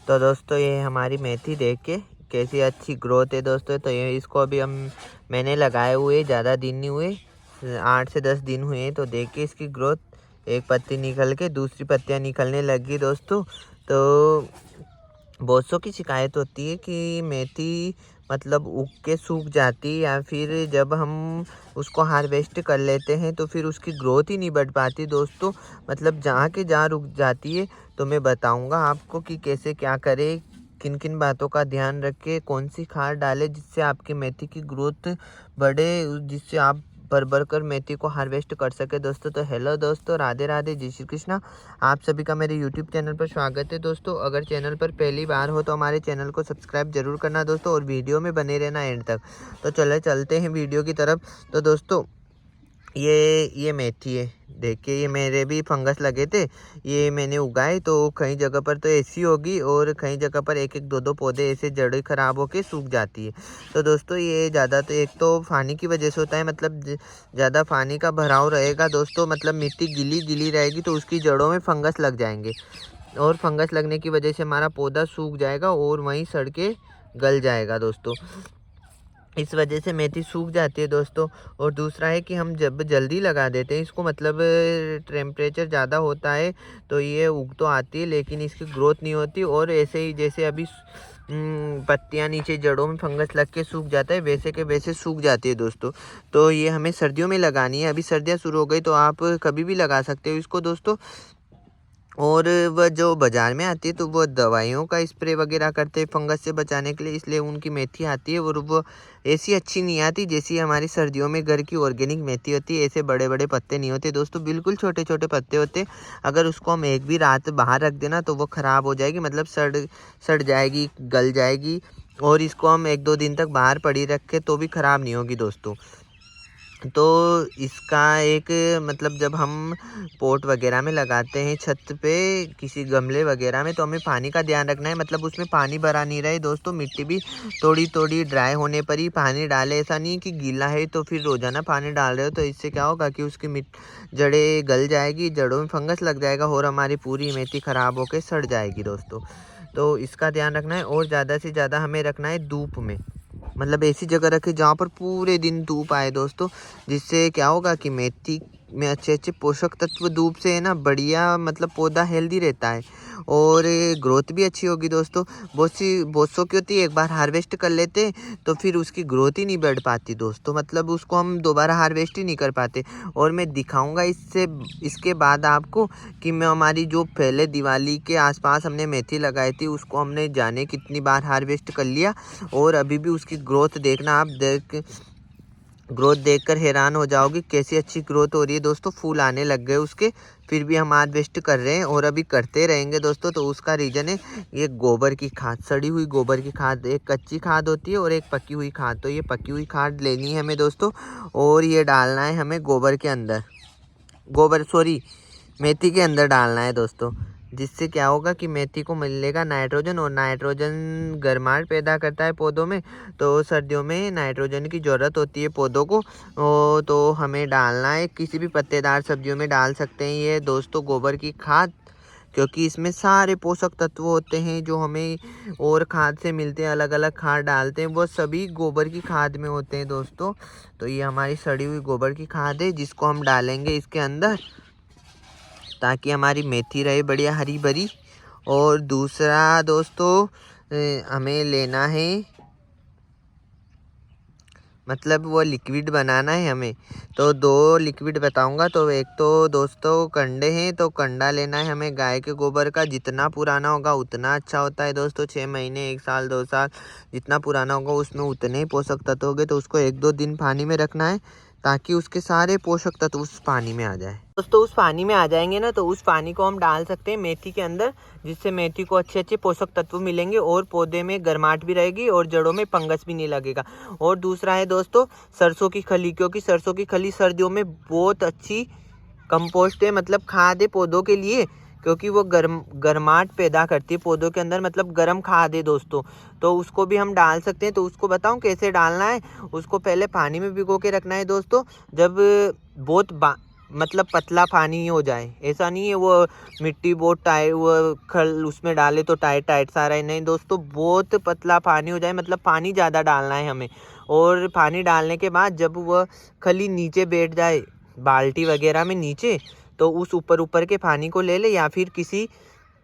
तो दोस्तों ये हमारी मेथी देख के कैसी अच्छी ग्रोथ है दोस्तों। तो ये इसको अभी मैंने लगाए हुए ज़्यादा दिन नहीं हुए, 8 से 10 दिन हुए हैं। तो देखिए इसकी ग्रोथ, एक पत्ती निकल के दूसरी पत्तियां निकलने लगी दोस्तों। तो बहुत सौ की शिकायत होती है कि मेथी मतलब उग के सूख जाती है, या फिर जब हम उसको हार्वेस्ट कर लेते हैं तो फिर उसकी ग्रोथ ही नहीं बढ़ पाती दोस्तों। मतलब जहाँ के जहाँ रुक जाती है। तो मैं बताऊंगा आपको कि कैसे क्या करें, किन किन बातों का ध्यान रखें, कौन सी खाद डालें जिससे आपकी मेथी की ग्रोथ बढ़े, जिससे आप भर भर कर मेथी को हार्वेस्ट कर सके दोस्तों। तो हेलो दोस्तों, राधे राधे, जय श्री कृष्णा। आप सभी का मेरे यूट्यूब चैनल पर स्वागत है दोस्तों। अगर चैनल पर पहली बार हो तो हमारे चैनल को सब्सक्राइब जरूर करना दोस्तों, और वीडियो में बने रहना एंड तक। तो चले चलते हैं वीडियो की तरफ। तो दोस्तों ये मेथी है, देखिए ये मेरे भी फंगस लगे थे, ये मैंने उगाए। तो कई जगह पर तो ऐसी होगी और कई जगह पर एक एक दो दो पौधे ऐसे जड़ खराब होके सूख जाती है। तो दोस्तों ये ज़्यादा तो एक तो पानी की वजह से होता है, मतलब ज़्यादा पानी का भराव रहेगा दोस्तों, मतलब मिट्टी गीली गीली रहेगी तो उसकी जड़ों में फंगस लग जाएंगे, और फंगस लगने की वजह से हमारा पौधा सूख जाएगा और वहीं सड़ के गल जाएगा दोस्तों। इस वजह से मेथी सूख जाती है दोस्तों। और दूसरा है कि हम जब जल्दी लगा देते हैं इसको, मतलब टेम्परेचर ज़्यादा होता है तो ये उग तो आती है लेकिन इसकी ग्रोथ नहीं होती, और ऐसे ही जैसे अभी पत्तियां नीचे जड़ों में फंगस लग के सूख जाता है, वैसे के वैसे सूख जाती है दोस्तों। तो ये हमें सर्दियों में लगानी है, अभी सर्दियां शुरू हो गई तो आप कभी भी लगा सकते हो इसको दोस्तों। और वह जो बाज़ार में आती है तो वो दवाइयों का स्प्रे वगैरह करते हैं फंगस से बचाने के लिए, इसलिए उनकी मेथी आती है और वो ऐसी अच्छी नहीं आती जैसी हमारी सर्दियों में घर की ऑर्गेनिक मेथी होती है। ऐसे बड़े बड़े पत्ते नहीं होते दोस्तों, बिल्कुल छोटे छोटे पत्ते होते हैं। अगर उसको हम एक भी रात बाहर रख देना तो वो ख़राब हो जाएगी, मतलब सड़ जाएगी, गल जाएगी। और इसको हम 1-2 दिन तक बाहर पड़ी रखें तो भी ख़राब नहीं होगी दोस्तों। तो इसका एक मतलब जब हम पॉट वगैरह में लगाते हैं, छत पे किसी गमले वगैरह में, तो हमें पानी का ध्यान रखना है, मतलब उसमें पानी भरा नहीं रहे दोस्तों। मिट्टी भी थोड़ी थोड़ी ड्राई होने पर ही पानी डालें, ऐसा नहीं कि गीला है तो फिर रोजाना पानी डाल रहे हो, तो इससे क्या होगा कि उसकी जड़ें गल जाएगी, जड़ों में फंगस लग जाएगा और हमारी पूरी मेथी ख़राब होकर सड़ जाएगी दोस्तों। तो इसका ध्यान रखना है, और ज़्यादा से ज़्यादा हमें रखना है धूप में, मतलब ऐसी जगह रखे जहाँ पर पूरे दिन धूप आए दोस्तों। जिससे क्या होगा कि मेथी में अच्छे अच्छे पोषक तत्व धूप से है ना बढ़िया, मतलब पौधा हेल्दी रहता है और ग्रोथ भी अच्छी होगी दोस्तों। बहुत सौ की होती है, एक बार हार्वेस्ट कर लेते हैं तो फिर उसकी ग्रोथ ही नहीं बढ़ पाती दोस्तों, मतलब उसको हम दोबारा हार्वेस्ट ही नहीं कर पाते। और मैं दिखाऊंगा इसके बाद आपको कि मैं हमारी जो पहले दिवाली के आसपास हमने मेथी लगाई थी उसको हमने जाने कितनी बार हार्वेस्ट कर लिया, और अभी भी उसकी ग्रोथ देखना, आप ग्रोथ देखकर हैरान हो जाओगे कैसी अच्छी ग्रोथ हो रही है दोस्तों। फूल आने लग गए उसके, फिर भी हम हार्वेस्ट कर रहे हैं और अभी करते रहेंगे दोस्तों। तो उसका रीज़न है ये गोबर की खाद, सड़ी हुई गोबर की खाद, एक कच्ची खाद होती है और एक पकी हुई खाद। तो ये पकी हुई खाद लेनी है हमें दोस्तों, और ये डालना है हमें गोबर के अंदर, मेथी के अंदर डालना है दोस्तों। जिससे क्या होगा कि मेथी को मिलेगा नाइट्रोजन, और नाइट्रोजन गर्माहट पैदा करता है पौधों में। तो सर्दियों में नाइट्रोजन की ज़रूरत होती है पौधों को, तो हमें डालना है। किसी भी पत्तेदार सब्जियों में डाल सकते हैं ये दोस्तों गोबर की खाद, क्योंकि इसमें सारे पोषक तत्व होते हैं जो हमें और खाद से मिलते हैं। अलग अलग खाद डालते हैं वो सभी गोबर की खाद में होते हैं दोस्तों। तो ये हमारी सड़ी हुई गोबर की खाद है जिसको हम डालेंगे इसके अंदर, ताकि हमारी मेथी रहे बढ़िया हरी भरी। और दूसरा दोस्तों हमें लेना है, मतलब वो लिक्विड बनाना है हमें। तो 2 लिक्विड बताऊंगा। तो एक तो दोस्तों कंडे हैं, तो कंडा लेना है हमें गाय के गोबर का, जितना पुराना होगा उतना अच्छा होता है दोस्तों। 6 महीने, 1 साल, 2 साल जितना पुराना होगा उसमें उतने ही पोषक तत्व होंगे। तो उसको 1-2 दिन पानी में रखना है ताकि उसके सारे पोषक तत्व उस पानी में आ जाए दोस्तों। उस पानी में आ जाएंगे ना तो उस पानी को हम डाल सकते हैं मेथी के अंदर, जिससे मेथी को अच्छे अच्छे पोषक तत्व मिलेंगे और पौधे में गर्माहट भी रहेगी और जड़ों में फंगस भी नहीं लगेगा। और दूसरा है दोस्तों सरसों की खली, क्योंकि सरसों की खली सर्दियों में बहुत अच्छी कंपोस्ट है, मतलब खाद है पौधों के लिए, क्योंकि वो गर्माहट पैदा करती है पौधों के अंदर, मतलब गर्म खाद है दोस्तों। तो उसको भी हम डाल सकते हैं। तो उसको बताऊं कैसे डालना है। उसको पहले पानी में भिगो के रखना है दोस्तों। जब बहुत मतलब पतला पानी हो जाए, ऐसा नहीं है वो मिट्टी बहुत टाइट वो खल उसमें डाले तो टाइट टाइट सा रहे, नहीं दोस्तों, बहुत पतला पानी हो जाए, मतलब पानी ज़्यादा डालना है हमें। और पानी डालने के बाद जब वह खली नीचे बैठ जाए बाल्टी वगैरह में नीचे, तो उस ऊपर ऊपर के पानी को ले ले या फिर किसी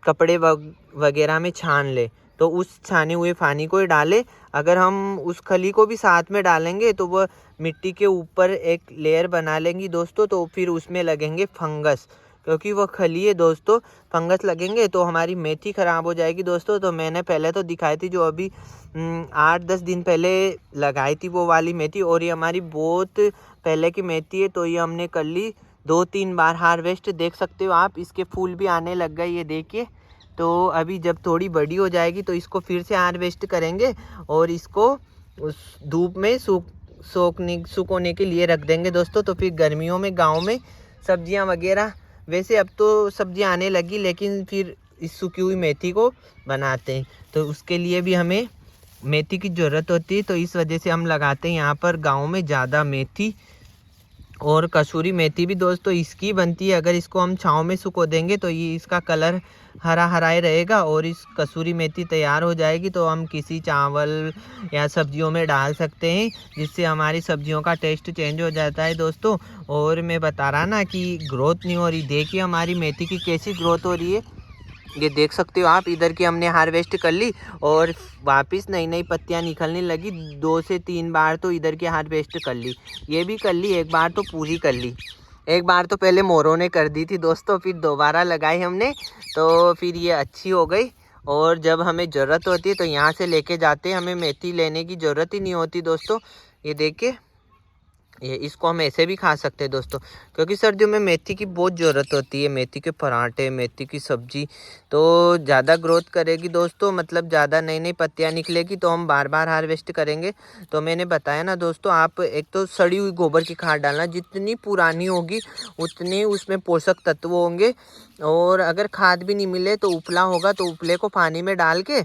कपड़े वगैरह में छान ले, तो उस छाने हुए पानी को ही डाले। अगर हम उस खली को भी साथ में डालेंगे तो वह मिट्टी के ऊपर एक लेयर बना लेंगी दोस्तों, तो फिर उसमें लगेंगे फंगस, क्योंकि वह खली है दोस्तों, फंगस लगेंगे तो हमारी मेथी ख़राब हो जाएगी दोस्तों। तो मैंने पहले तो दिखाई थी, जो अभी 8-10 दिन पहले लगाई थी वो वाली मेथी, और ये हमारी बहुत पहले की मेथी है। तो ये हमने कर ली 2-3 बार हार्वेस्ट, देख सकते हो आप, इसके फूल भी आने लग गए, ये देखिए। तो अभी जब थोड़ी बड़ी हो जाएगी तो इसको फिर से हार्वेस्ट करेंगे और इसको उस धूप में सुखोने के लिए रख देंगे दोस्तों। तो फिर गर्मियों में गांव में सब्जियां वगैरह, वैसे अब तो सब्जियां आने लगी, लेकिन फिर इस सूखी हुई मेथी को बनाते हैं, तो उसके लिए भी हमें मेथी की ज़रूरत होती है। तो इस वजह से हम लगाते हैं यहाँ पर गाँव में ज़्यादा मेथी। और कसूरी मेथी भी दोस्तों इसकी बनती है, अगर इसको हम छाँव में सुखो देंगे तो ये इसका कलर हरा हरा ही रहेगा, और इस कसूरी मेथी तैयार हो जाएगी तो हम किसी चावल या सब्जियों में डाल सकते हैं, जिससे हमारी सब्जियों का टेस्ट चेंज हो जाता है दोस्तों। और मैं बता रहा ना कि ग्रोथ नहीं हो रही, देखिए हमारी मेथी की कैसी ग्रोथ हो रही है, ये देख सकते हो आप। इधर की हमने हार्वेस्ट कर ली और वापस नई नई पत्तियां निकलने लगी, 2 से 3 बार तो इधर की हार्वेस्ट कर ली, ये भी कर ली, एक बार तो पूरी कर ली। एक बार तो पहले मोरों ने कर दी थी दोस्तों, फिर दोबारा लगाई हमने, तो फिर ये अच्छी हो गई। और जब हमें ज़रूरत होती है तो यहाँ से लेके जाते हैं, हमें मेथी लेने की ज़रूरत ही नहीं होती दोस्तों। ये देखिए, ये इसको हम ऐसे भी खा सकते हैं दोस्तों, क्योंकि सर्दियों में मेथी की बहुत ज़रूरत होती है, मेथी के पराठे, मेथी की सब्जी, तो ज़्यादा ग्रोथ करेगी दोस्तों, मतलब ज़्यादा नई नई पत्तियां निकलेगी, तो हम बार बार हार्वेस्ट करेंगे। तो मैंने बताया ना दोस्तों, आप एक तो सड़ी हुई गोबर की खाद डालना, जितनी पुरानी होगी उतने उसमें पोषक तत्व होंगे। और अगर खाद भी नहीं मिले तो उपला होगा, तो उपले को पानी में डाल के,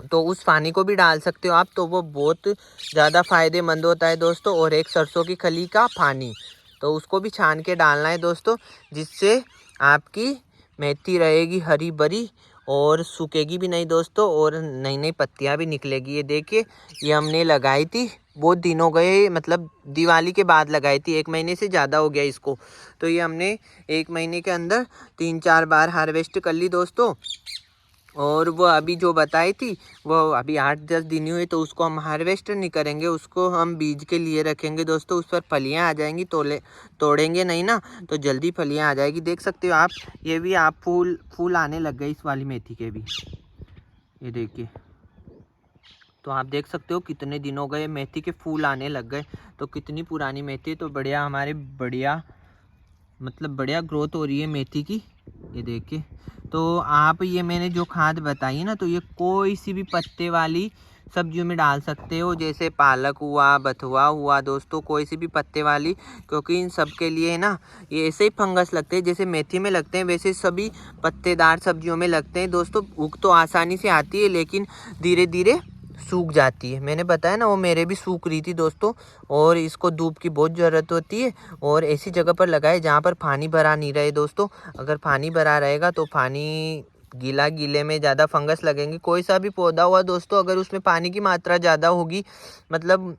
तो उस पानी को भी डाल सकते हो आप, तो वो बहुत ज़्यादा फ़ायदेमंद होता है दोस्तों। और एक सरसों की खली का पानी, तो उसको भी छान के डालना है दोस्तों, जिससे आपकी मेथी रहेगी हरी भरी और सूखेगी भी नहीं दोस्तों, और नई नई पत्तियां भी निकलेगी। ये देखिए, ये हमने लगाई थी, बहुत दिन हो गए, मतलब दिवाली के बाद लगाई थी, 1 महीने से ज़्यादा हो गया इसको। तो ये हमने 1 महीने के अंदर 3-4 बार हार्वेस्ट कर ली दोस्तों। और वो अभी जो बताई थी, वो अभी 8-10 दिन ही हुए, तो उसको हम हार्वेस्ट नहीं करेंगे, उसको हम बीज के लिए रखेंगे दोस्तों। उस पर फलियाँ आ जाएंगी, तोड़ेंगे नहीं ना, तो जल्दी फलियाँ आ जाएगी। देख सकते हो आप, ये भी आप फूल आने लग गए इस वाली मेथी के भी, ये देखिए। तो आप देख सकते हो कितने दिन हो गए मेथी के फूल आने लग गए, तो कितनी पुरानी मेथी, तो बढ़िया हमारे बढ़िया, मतलब बढ़िया ग्रोथ हो रही है मेथी की, ये देखिए। तो आप ये मैंने जो खाद बताई ना, तो ये कोई सी भी पत्ते वाली सब्जियों में डाल सकते हो, जैसे पालक हुआ, बथुआ हुआ दोस्तों, कोई सी भी पत्ते वाली, क्योंकि इन सब के लिए ना ये ऐसे ही फंगस लगते हैं, जैसे मेथी में लगते हैं वैसे सभी पत्तेदार सब्जियों में लगते हैं दोस्तों। उग तो आसानी से आती है, लेकिन धीरे धीरे सूख जाती है, मैंने बताया ना, वो मेरे भी सूख रही थी दोस्तों। और इसको धूप की बहुत ज़रूरत होती है, और ऐसी जगह पर लगाए जहाँ पर पानी भरा नहीं रहे दोस्तों। अगर पानी भरा रहेगा तो पानी गीले में ज़्यादा फंगस लगेंगे। कोई सा भी पौधा हुआ दोस्तों, अगर उसमें पानी की मात्रा ज़्यादा होगी, मतलब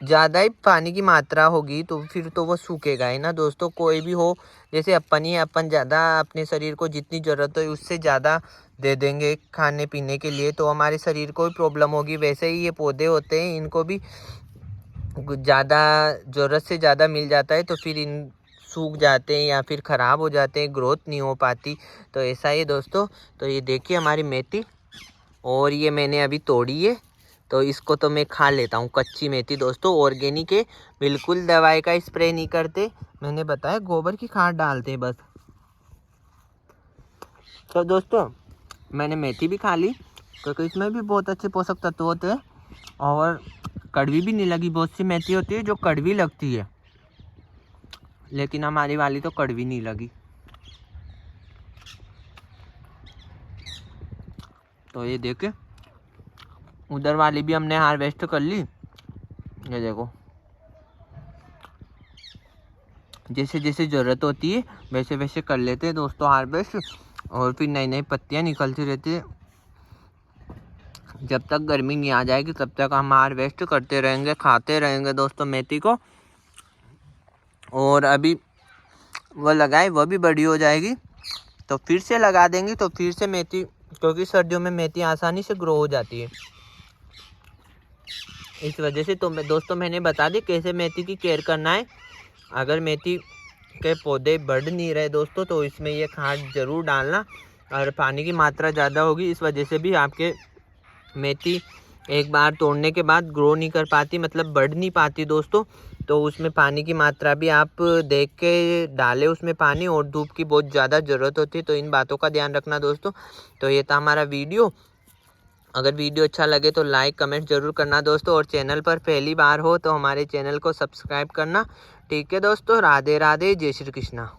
ज़्यादा ही पानी की मात्रा होगी, तो फिर तो वो सूखेगा ही ना दोस्तों। कोई भी हो, जैसे अपन ही, अपन ज़्यादा अपने शरीर को जितनी ज़रूरत है उससे ज़्यादा दे देंगे खाने पीने के लिए, तो हमारे शरीर को भी प्रॉब्लम होगी। वैसे ही ये पौधे होते हैं, इनको भी ज़्यादा ज़रूरत से ज़्यादा मिल जाता है, तो फिर इन सूख जाते हैं या फिर ख़राब हो जाते हैं, ग्रोथ नहीं हो पाती। तो ऐसा ही है दोस्तों। तो ये देखिए हमारी मेथी, और ये मैंने अभी तोड़ी है, तो इसको तो मैं खा लेता हूँ, कच्ची मेथी दोस्तों। ऑर्गेनिक है, बिल्कुल दवाई का स्प्रे नहीं करते, मैंने बताया गोबर की खाद डालते हैं बस। तो दोस्तों मैंने मेथी भी खा ली, क्योंकि इसमें भी बहुत अच्छे पोषक तत्व होते हैं, और कड़वी भी नहीं लगी। बहुत सी मेथी होती है जो कड़वी लगती है, लेकिन हमारी वाली तो कड़वी नहीं लगी। तो ये देखे, उधर वाली भी हमने हार्वेस्ट कर ली, ये देखो। जैसे जैसे ज़रूरत होती है वैसे वैसे कर लेते हैं दोस्तों हार्वेस्ट, और फिर नई नई पत्तियाँ निकलती रहती है। जब तक गर्मी नहीं आ जाएगी तब तक हम हार्वेस्ट करते रहेंगे, खाते रहेंगे दोस्तों मेथी को। और अभी वो लगाए वो भी बड़ी हो जाएगी तो फिर से लगा देंगे, तो फिर से मेथी, क्योंकि सर्दियों में मेथी आसानी से ग्रो हो जाती है, इस वजह से। तो दोस्तों मैंने बता दी कैसे मेथी की केयर करना है। अगर मेथी के पौधे बढ़ नहीं रहे दोस्तों तो इसमें ये खाद ज़रूर डालना, और पानी की मात्रा ज़्यादा होगी इस वजह से भी आपके मेथी एक बार तोड़ने के बाद ग्रो नहीं कर पाती, मतलब बढ़ नहीं पाती दोस्तों। तो उसमें पानी की मात्रा भी आप देख के डालें उसमें पानी, और धूप की बहुत ज़्यादा ज़रूरत होती है, तो इन बातों का ध्यान रखना दोस्तों। तो ये था हमारा वीडियो। अगर वीडियो अच्छा लगे तो लाइक कमेंट ज़रूर करना दोस्तों, और चैनल पर पहली बार हो तो हमारे चैनल को सब्सक्राइब करना। ठीक है दोस्तों, राधे राधे, जय श्री कृष्णा।